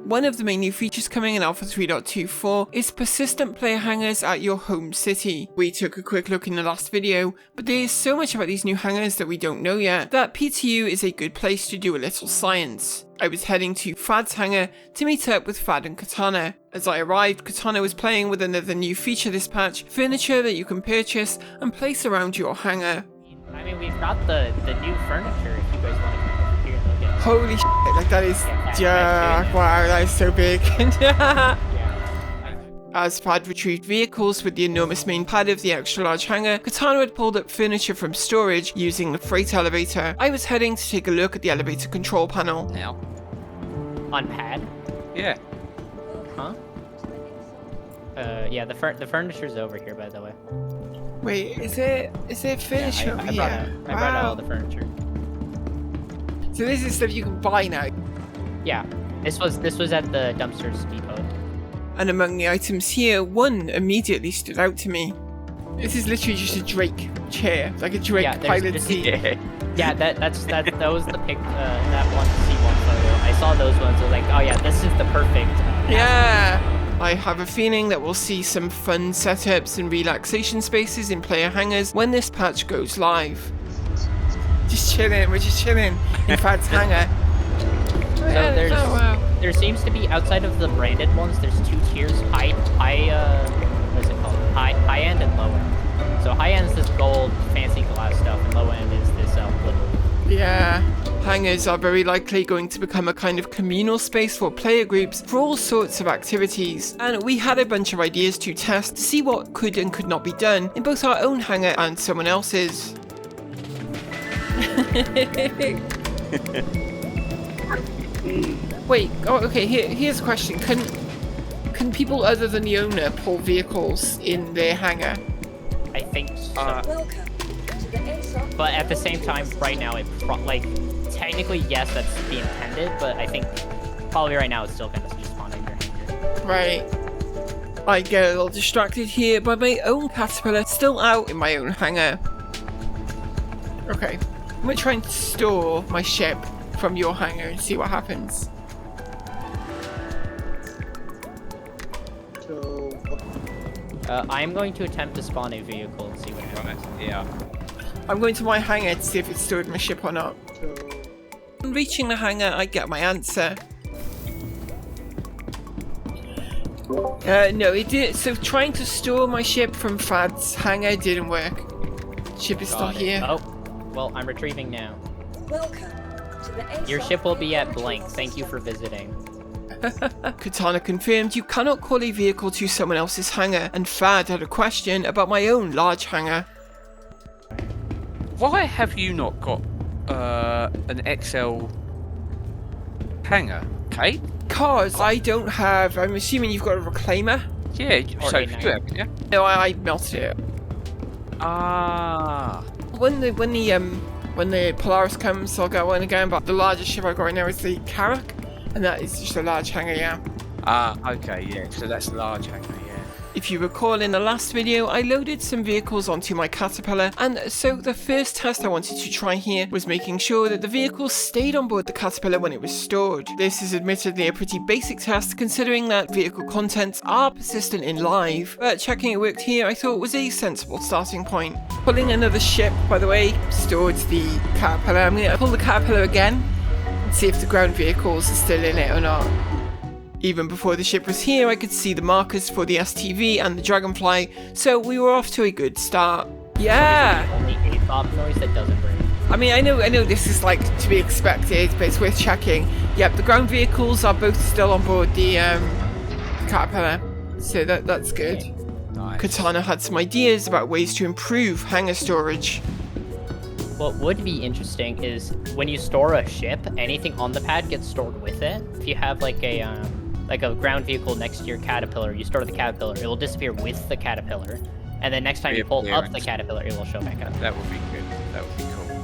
One of the main new features coming in Alpha 3.24 is persistent player hangars at your home city. We took a quick look in the last video, but there is so much about these new hangars that we don't know yet that PTU is a good place to do a little science. I was heading to Fad's hangar to meet up with Fad and Katana. As I arrived, Katana was playing with another new feature this patch, furniture that you can purchase and place around your hangar. I mean, we've got the new furniture if you guys want to come over here and look at it. Holy shit, like that is, wow, that is so big. As Fad retrieved vehicles with the enormous main pad of the extra large hangar, Katana had pulled up furniture from storage using the freight elevator. I was heading to take a look at the elevator control panel. Now? On pad? Yeah. Huh? Yeah, the furniture's over here, by the way. Wait, is it furniture over here? I brought out all the furniture. So this is stuff you can buy now? Yeah, this was at the dumpsters depot. And among the items here, one immediately stood out to me. This is literally just a Drake chair, like a Drake pilot seat. Yeah, that was the pic, that one C1 photo. I saw those ones, I was like, oh yeah, this is the perfect. Yeah! I have a feeling that we'll see some fun setups and relaxation spaces in player hangars when this patch goes live. We're just chilling in Fad's hangar. So there seems to be, outside of the branded ones, there's two tiers, high end and low end. So high end is this gold, fancy glass stuff, and low end is this little. Yeah. Hangars are very likely going to become a kind of communal space for player groups for all sorts of activities, and we had a bunch of ideas to test to see what could and could not be done in both our own hangar and someone else's. Wait, okay, here's a question. Can people other than the owner pull vehicles in their hangar? I think so. But at the same time, right now, technically, yes, that's the intended, but I think probably right now it's still gonna just spawn in your hangar. Right. I get a little distracted here by my own caterpillar still out in my own hangar. Okay, I'm gonna try and store my ship from your hangar and see what happens. I'm going to attempt to spawn a vehicle and see what happens. Yeah. I'm going to my hangar to see if it's stored my ship or not. On reaching the hangar, I get my answer. No, it did. So trying to store my ship from Fad's hangar didn't work. Ship is still here. Oh, well, I'm retrieving now. Welcome to the Your ship will be at blank. Thank you for visiting. Katana confirmed you cannot call a vehicle to someone else's hangar, and Fad had a question about my own large hangar. Why have you not got an XL hangar, Kate? Cause I don't have. I'm assuming you've got a reclaimer. Yeah, so you have, yeah. No, I melted it. Ah. When the Polaris comes, I'll get one again. But the largest ship I've got right now is the Karak, and that is just a large hangar, yeah. Ah, okay, yeah. So that's a large hangar, yeah. If you recall in the last video, I loaded some vehicles onto my Caterpillar, and so the first test I wanted to try here was making sure that the vehicles stayed on board the Caterpillar when it was stored. This is admittedly a pretty basic test considering that vehicle contents are persistent in live, but checking it worked here I thought was a sensible starting point. Pulling another ship, by the way, stored the Caterpillar. I'm going to pull the Caterpillar again and see if the ground vehicles are still in it or not. Even before the ship was here, I could see the markers for the STV and the Dragonfly, so we were off to a good start. Yeah! Only a pop noise that doesn't break. I mean, I know this is like to be expected, but it's worth checking. Yep, the ground vehicles are both still on board the Caterpillar, so that's good. Okay. Nice. Katana had some ideas about ways to improve hangar storage. What would be interesting is when you store a ship, anything on the pad gets stored with it. If you have like a ground vehicle next to your Caterpillar, you store the Caterpillar, it will disappear with the Caterpillar, and then next time you pull up the Caterpillar, it will show back up. That would be good. That would be cool.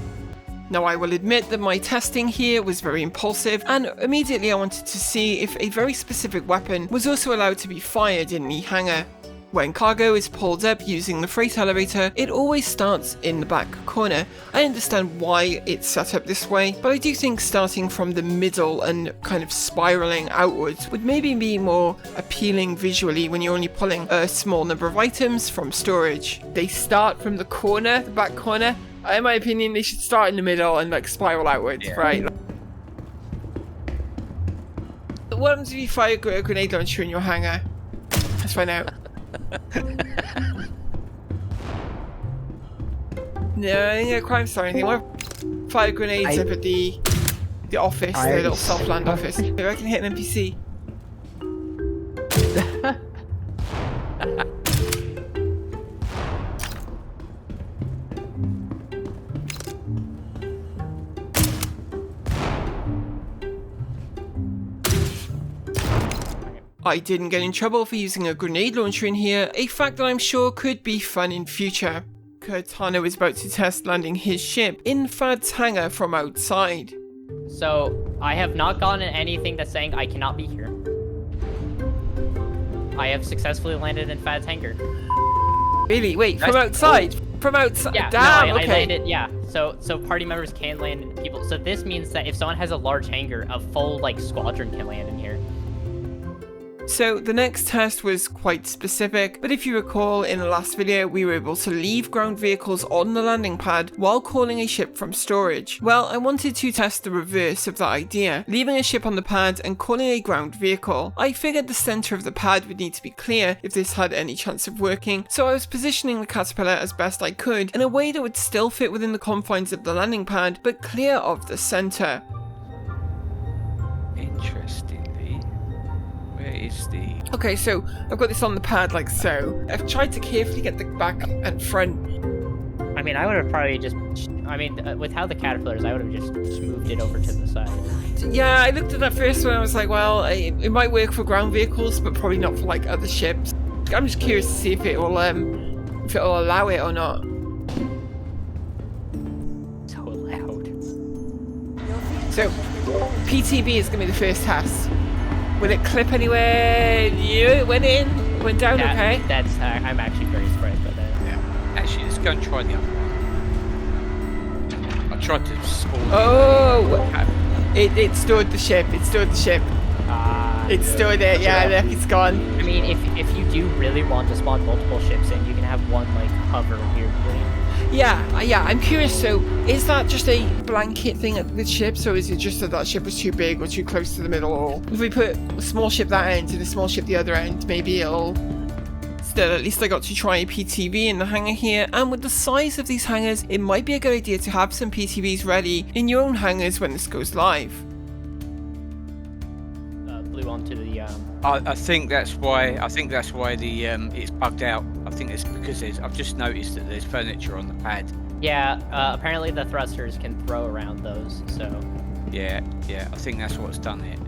Now I will admit that my testing here was very impulsive, and immediately I wanted to see if a very specific weapon was also allowed to be fired in the hangar. When cargo is pulled up using the freight elevator, it always starts in the back corner. I understand why it's set up this way, but I do think starting from the middle and kind of spiraling outwards would maybe be more appealing visually when you're only pulling a small number of items from storage. They start from the corner, the back corner. In my opinion, they should start in the middle and like spiral outwards, right? What happens if you fire a grenade launcher in your hangar? Let's find out. No, I think a crime story or anything. What fire grenades up at the office, the little self-land office. Maybe I can hit an NPC. I didn't get in trouble for using a grenade launcher in here, a fact that I'm sure could be fun in future. Katana was about to test landing his ship in Fad's hangar from outside. So, I have not gotten anything that's saying I cannot be here. I have successfully landed in Fad's hangar. Really? Wait, from outside? From outside? Yeah, damn, no, I okay. landed, yeah. So party members can land in people. So this means that if someone has a large hangar, a full, like, squadron can land in here. So the next test was quite specific, but if you recall in the last video we were able to leave ground vehicles on the landing pad while calling a ship from storage. Well, I wanted to test the reverse of that idea, leaving a ship on the pad and calling a ground vehicle. I figured the centre of the pad would need to be clear if this had any chance of working, so I was positioning the caterpillar as best I could in a way that would still fit within the confines of the landing pad but clear of the centre. Interestingly, where is the... Okay, so I've got this on the pad like so. I've tried to carefully get the back and front. I mean, I would have probably just... with how the caterpillar is, I would have just moved it over to the side. Yeah, I looked at that first one and I was like, well, it might work for ground vehicles, but probably not for like other ships. I'm just curious to see if it'll allow it or not. So loud. So, PTB is going to be the first test. Will it clip anywhere? Yeah, it went in, went down okay. That's, I'm actually very surprised by that. Yeah. Actually, let's go and try the other one. I tried to spawn. Oh! It stored the ship, it stored the ship. It stored it, yeah, look, it's gone. I mean, if you do really want to spawn multiple ships in, you can have one, like, hover here. Yeah, I'm curious, so is that just a blanket thing with ships, or is it just that ship was too big or too close to the middle, or if we put a small ship that end and a small ship the other end, maybe it'll... Still, at least I got to try a PTV in the hangar here, and with the size of these hangars, it might be a good idea to have some PTVs ready in your own hangars when this goes live. Blew onto the, I think that's why the it's bugged out. I think it's because I've just noticed that there's furniture on the pad. Yeah, apparently the thrusters can throw around those, so... Yeah, I think that's what's done it.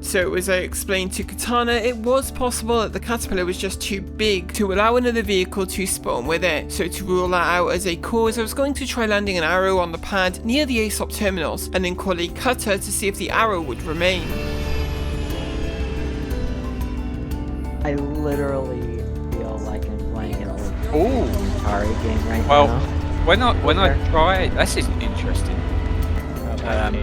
So as I explained to Katana, it was possible that the caterpillar was just too big to allow another vehicle to spawn with it. So to rule that out as a cause, I was going to try landing an arrow on the pad near the ASOP terminals and then call a cutter to see if the arrow would remain. I literally feel like I'm playing an old Ooh. Atari game right Well, now. when I try, this is interesting.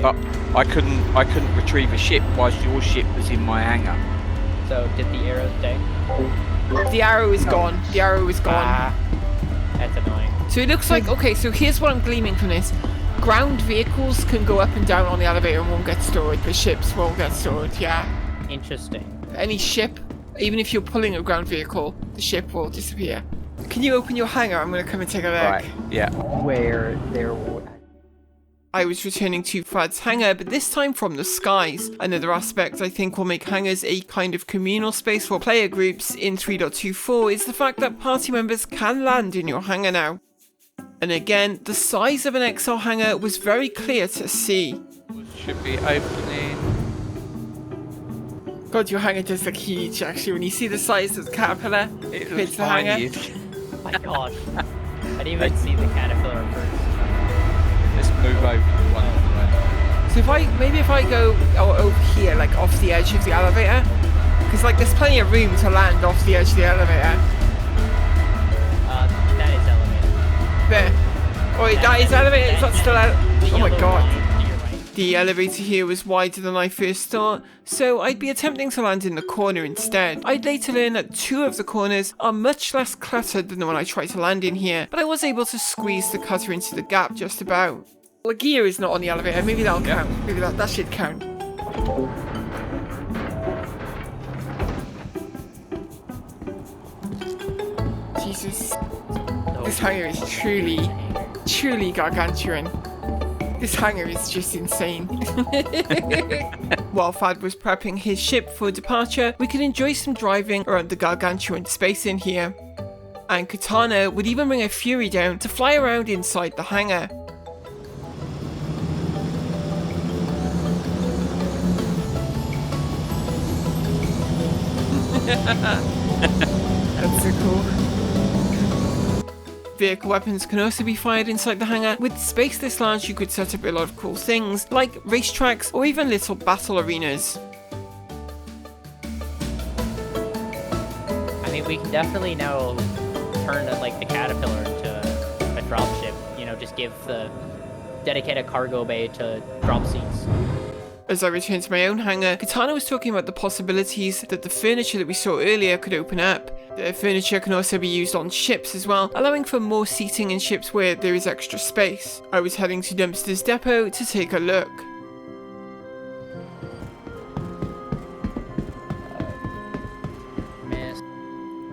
But I couldn't retrieve a ship whilst your ship was in my hangar. So, did the arrow stay? The arrow is gone. The arrow is gone. That's annoying. So it looks like, okay, so here's what I'm gleaming from this. Ground vehicles can go up and down on the elevator and won't get stored, but ships won't get stored, yeah. Interesting. Any ship, even if you're pulling a ground vehicle, the ship will disappear. Can you open your hangar? I'm going to come and take a look. Right. Yeah. Where there I was returning to Fad's hangar, but this time from the skies. Another aspect I think will make hangars a kind of communal space for player groups in 3.24 is the fact that party members can land in your hangar now. And again, the size of an XL hangar was very clear to see. Should be opening. God, your hangar does look huge actually when you see the size of the caterpillar. It fits looks the hangar. tiny. Oh my gosh. I didn't even see the caterpillar first. Let's move over one way. So if I go over here, like off the edge of the elevator, Because, like, there's plenty of room to land off the edge of the elevator. That is elevator. There. Oh, wait, that is elevator? Is that still out? The Oh my yellow god. line to your right. The elevator here was wider than I first thought, so I'd be attempting to land in the corner instead. I'd later learn that 2 of the corners are much less cluttered than the one I tried to land in here, but I was able to squeeze the cutter into the gap just about. Well, gear is not on the elevator, maybe that'll count. Maybe that should count. Jesus. This hangar is truly gargantuan. This hangar is just insane. While Fad was prepping his ship for departure, we could enjoy some driving around the gargantuan space in here. And Katana would even bring a Fury down to fly around inside the hangar. That's so cool. Vehicle weapons can also be fired inside the hangar. With space this large, you could set up a lot of cool things, like racetracks or even little battle arenas. I mean, we can definitely now turn like the Caterpillar into a dropship. You know, just give the dedicated cargo bay to drop seats. As I returned to my own hangar, Katana was talking about the possibilities that the furniture that we saw earlier could open up. The furniture can also be used on ships as well, allowing for more seating in ships where there is extra space. I was heading to Dumpster's depot to take a look.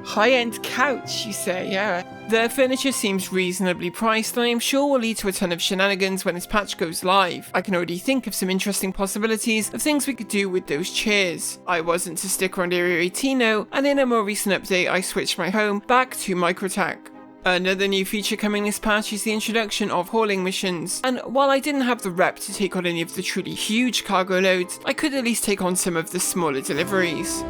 High-end couch, you say, yeah. The furniture seems reasonably priced, and I am sure will lead to a ton of shenanigans when this patch goes live. I can already think of some interesting possibilities of things we could do with those chairs. I wasn't to stick around Area 18 though, and in a more recent update I switched my home back to Microtech. Another new feature coming this patch is the introduction of hauling missions, and while I didn't have the rep to take on any of the truly huge cargo loads, I could at least take on some of the smaller deliveries.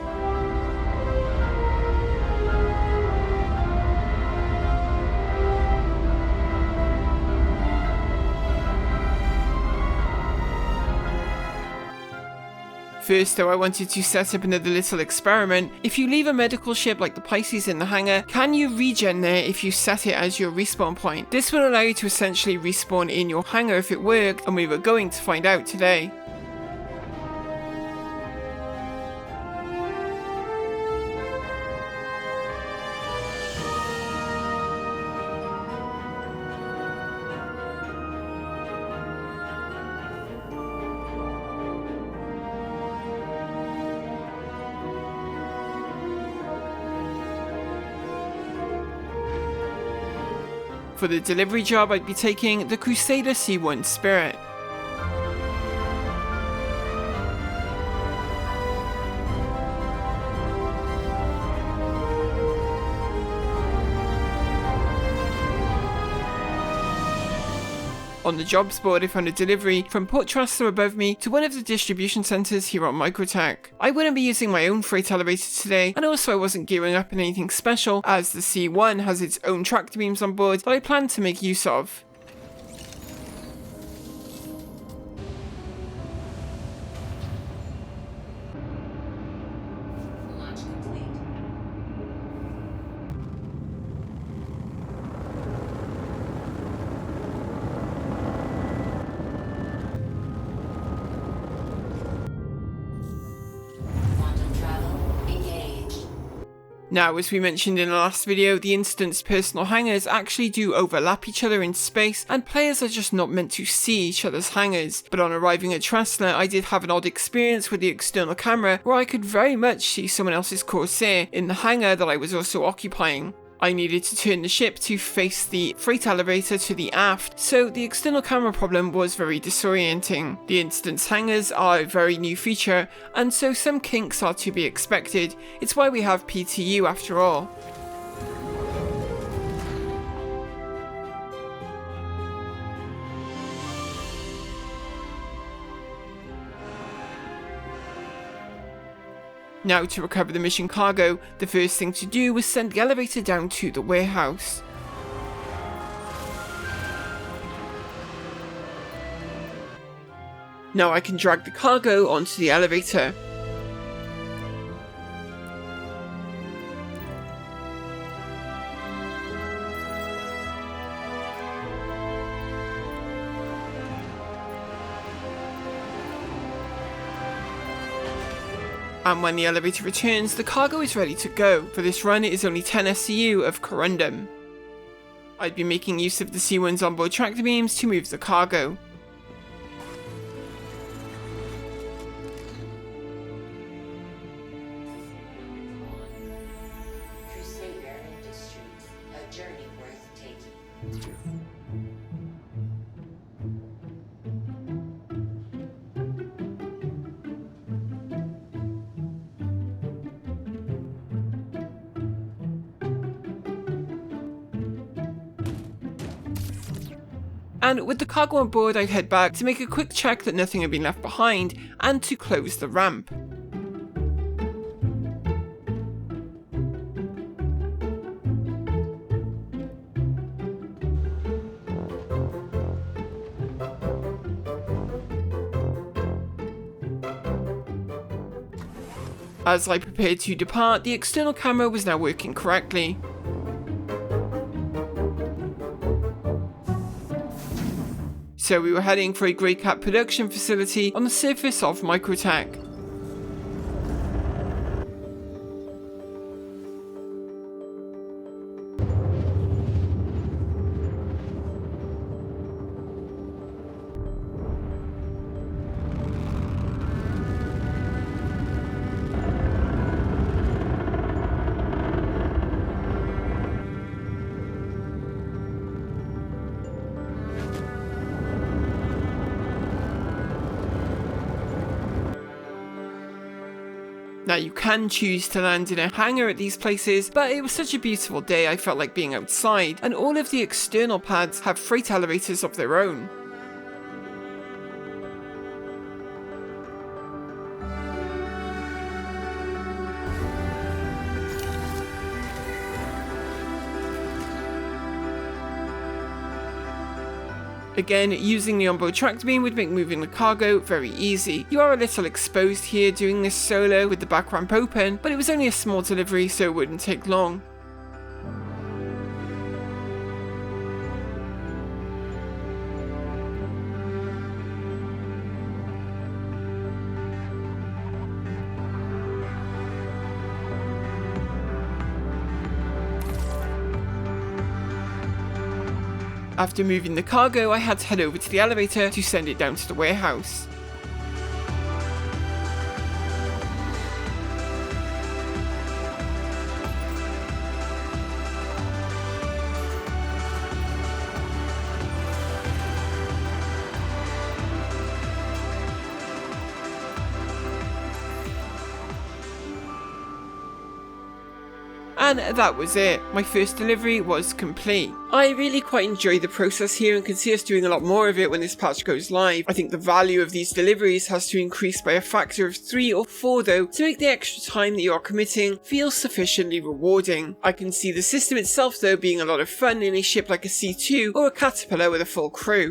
First though, I wanted to set up another little experiment. If you leave a medical ship like the Pisces in the hangar, can you regen there if you set it as your respawn point? This will allow you to essentially respawn in your hangar if it worked, and we were going to find out today. For the delivery job, I'd be taking the Crusader C1 Spirit. On the jobs board, I found a delivery from Port Trustler above me to one of the distribution centres here on Microtech. I wouldn't be using my own freight elevator today, and also I wasn't gearing up in anything special, as the C1 has its own tractor beams on board that I plan to make use of. Now, as we mentioned in the last video, the instanced personal hangars actually do overlap each other in space, and players are just not meant to see each other's hangars. But on arriving at Trustler, I did have an odd experience with the external camera where I could very much see someone else's Corsair in the hangar that I was also occupying. I needed to turn the ship to face the freight elevator to the aft, so the external camera problem was very disorienting. The instance hangars are a very new feature, and so some kinks are to be expected. It's why we have PTU after all. Now, to recover the mission cargo, the first thing to do was send the elevator down to the warehouse. Now I can drag the cargo onto the elevator. And when the elevator returns, the cargo is ready to go. For this run, it is only 10 SCU of corundum. I'd be making use of the C1's onboard tractor beams to move the cargo. Crusader Industries, a journey worth taking. And with the cargo on board, I'd head back to make a quick check that nothing had been left behind, and to close the ramp. As I prepared to depart, the external camera was now working correctly. So we were heading for a Grey Cat production facility on the surface of Microtech. Now you can choose to land in a hangar at these places, but it was such a beautiful day I felt like being outside, and all of the external pads have freight elevators of their own. Again, using the onboard tractor beam would make moving the cargo very easy. You are a little exposed here doing this solo with the back ramp open, but it was only a small delivery so it wouldn't take long. After moving the cargo, I had to head over to the elevator to send it down to the warehouse. And that was it. My first delivery was complete. I really quite enjoy the process here and can see us doing a lot more of it when this patch goes live. I think the value of these deliveries has to increase by a factor of 3 or 4 though, to make the extra time that you are committing feel sufficiently rewarding. I can see the system itself though being a lot of fun in a ship like a C2 or a Caterpillar with a full crew.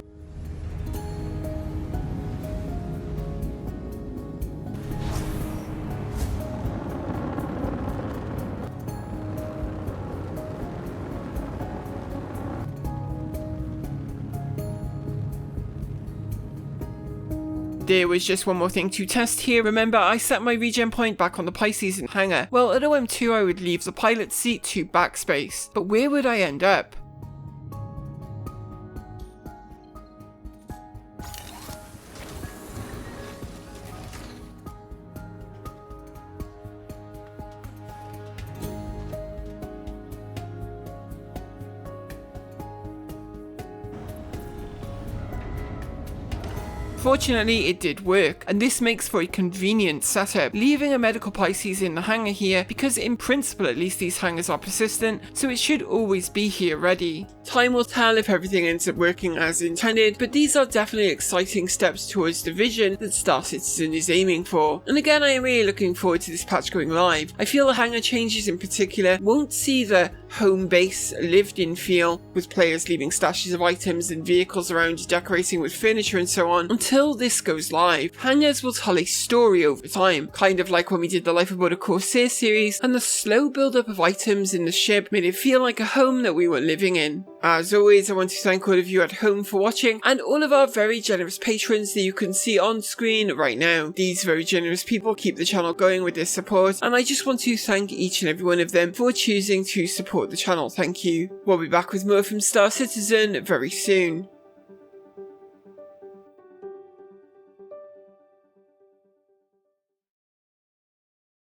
There was just one more thing to test here. Remember, I set my regen point back on the Pisces in Hangar. Well, at OM2 I would leave the pilot seat to backspace, but where would I end up? Fortunately, it did work, and this makes for a convenient setup, leaving a medical Pisces in the hangar here because in principle at least these hangars are persistent, so it should always be here ready. Time will tell if everything ends up working as intended, but these are definitely exciting steps towards the vision that Star Citizen is aiming for. And again, I am really looking forward to this patch going live. I feel the hangar changes in particular won't see the home base lived in feel, with players leaving stashes of items and vehicles around decorating with furniture and so on, until this goes live. Hangars will tell a story over time, kind of like when we did the Life Aboard a Corsair series, and the slow build up of items in the ship made it feel like a home that we were living in. As always, I want to thank all of you at home for watching, and all of our very generous patrons that you can see on screen right now. These very generous people keep the channel going with their support, and I just want to thank each and every one of them for choosing to support the channel. Thank you. We'll be back with more from Star Citizen very soon.